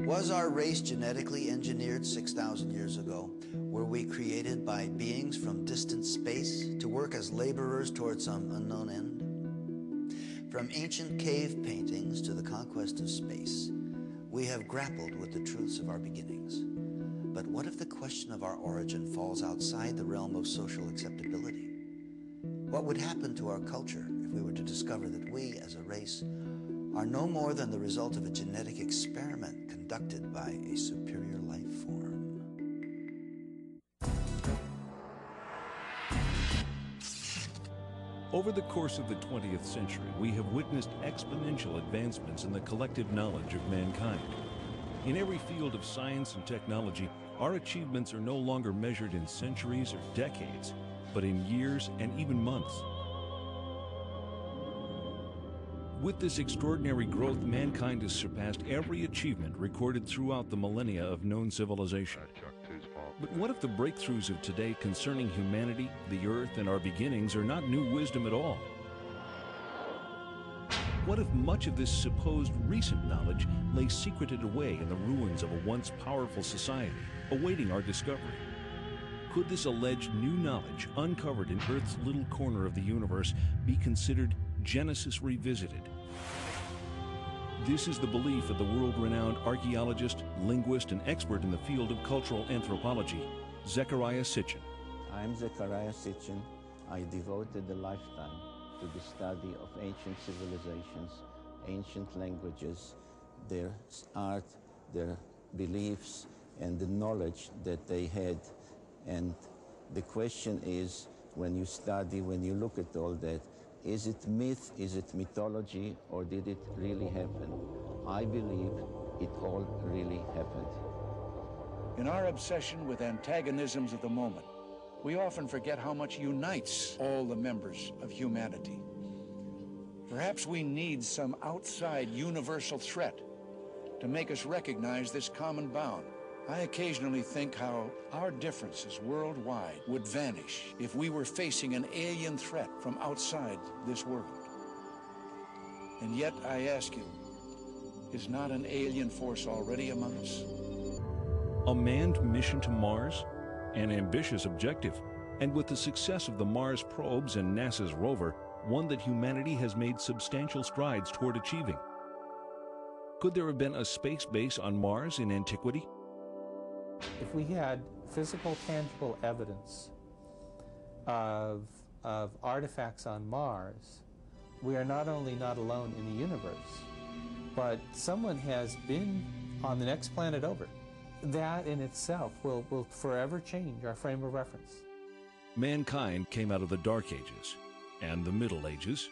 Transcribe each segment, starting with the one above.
Was our race genetically engineered 6,000 years ago? Were we created by beings from distant space to work as laborers toward some unknown end? From ancient cave paintings to the conquest of space, we have grappled with the truths of our beginnings. But what if the question of our origin falls outside the realm of social acceptability? What would happen to our culture if we were to discover that we, as a race, are no more than the result of a genetic experiment conducted by a superior life form? Over the course of the 20th century, we have witnessed exponential advancements in the collective knowledge of mankind. In every field of science and technology, our achievements are no longer measured in centuries or decades, but in years and even months. With this extraordinary growth, mankind has surpassed every achievement recorded throughout the millennia of known civilization. But what if the breakthroughs of today concerning humanity, the earth, and our beginnings are not new wisdom at all? What if much of this supposed recent knowledge lay secreted away in the ruins of a once powerful society, awaiting our discovery? Could this alleged new knowledge, uncovered in Earth's little corner of the universe, be considered Genesis revisited? This is the belief of the world-renowned archaeologist, linguist, and expert in the field of cultural anthropology, Zecharia Sitchin. I'm Zecharia Sitchin. I devoted a lifetime to the study of ancient civilizations, ancient languages, their art, their beliefs, and the knowledge that they had. And the question is, when you study, when you look at all that, is it myth, is it mythology, or did it really happen? I believe it all really happened. In our obsession with antagonisms of the moment, we often forget how much unites all the members of humanity. Perhaps we need some outside universal threat to make us recognize this common bound. I occasionally think how our differences worldwide would vanish if we were facing an alien threat from outside this world. And yet, I ask you, is not an alien force already among us? A manned mission to Mars? An ambitious objective, and with the success of the Mars probes and NASA's rover, one that humanity has made substantial strides toward achieving. Could there have been a space base on Mars in antiquity? If we had physical, tangible evidence of artifacts on Mars, we are not only not alone in the universe, but someone has been on the next planet over. That in itself will forever change our frame of reference. Mankind came out of the Dark Ages and the Middle Ages,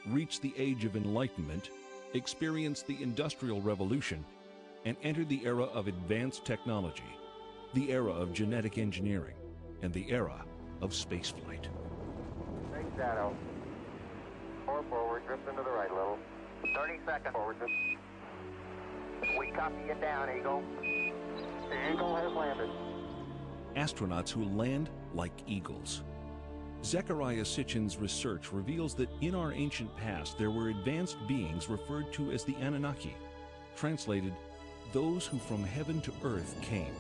reached the Age of Enlightenment, experienced the Industrial Revolution, and entered the era of advanced technology, the era of genetic engineering, and the era of spaceflight. Big shadow. 4 forward, drift into the right a little. 30 seconds forward. We copy you down, Eagle. The Eagle has landed. Astronauts who land like eagles. Zecharia Sitchin's research reveals that in our ancient past there were advanced beings referred to as the Anunnaki, translated, those who from heaven to earth came.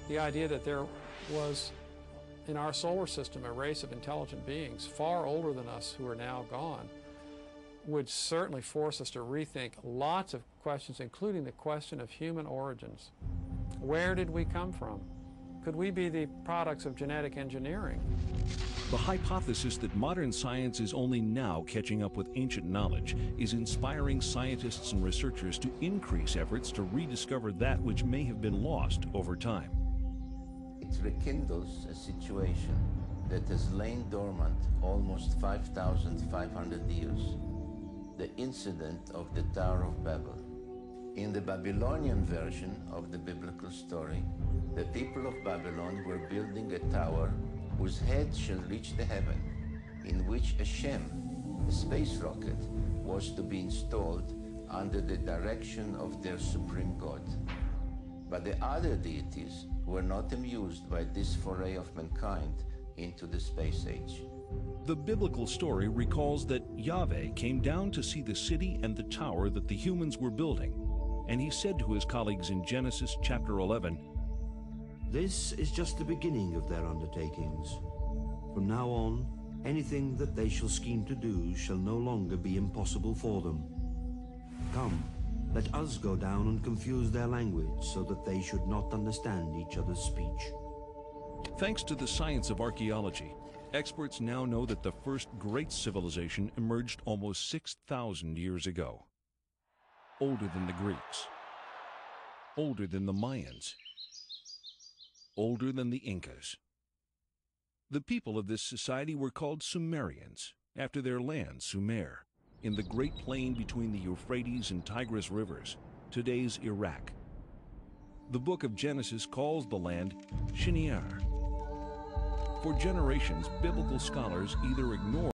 The idea that there was in our solar system a race of intelligent beings far older than us who are now gone would certainly force us to rethink lots of questions, including the question of human origins. Where did we come from? Could we be the products of genetic engineering? The hypothesis that modern science is only now catching up with ancient knowledge is inspiring scientists and researchers to increase efforts to rediscover that which may have been lost over time. It rekindles a situation that has lain dormant almost 5,500 years, the incident of the Tower of Babel. In the Babylonian version of the biblical story, the people of Babylon were building a tower whose head shall reach the heaven, in which a Shem, a space rocket, was to be installed under the direction of their supreme god. But the other deities were not amused by this foray of mankind into the space age. The biblical story recalls that Yahweh came down to see the city and the tower that the humans were building. and he said to his colleagues in Genesis chapter 11, "This is just the beginning of their undertakings. From now on, anything that they shall scheme to do shall no longer be impossible for them. Come, let us go down and confuse their language so that they should not understand each other's speech." Thanks to the science of archaeology, experts now know that the first great civilization emerged almost 6,000 years ago. Older than the Greeks, older than the Mayans, older than the Incas. The people of this society were called Sumerians, after their land, Sumer, in the great plain between the Euphrates and Tigris rivers, today's Iraq. The book of Genesis calls the land Shinear. For generations, biblical scholars either ignored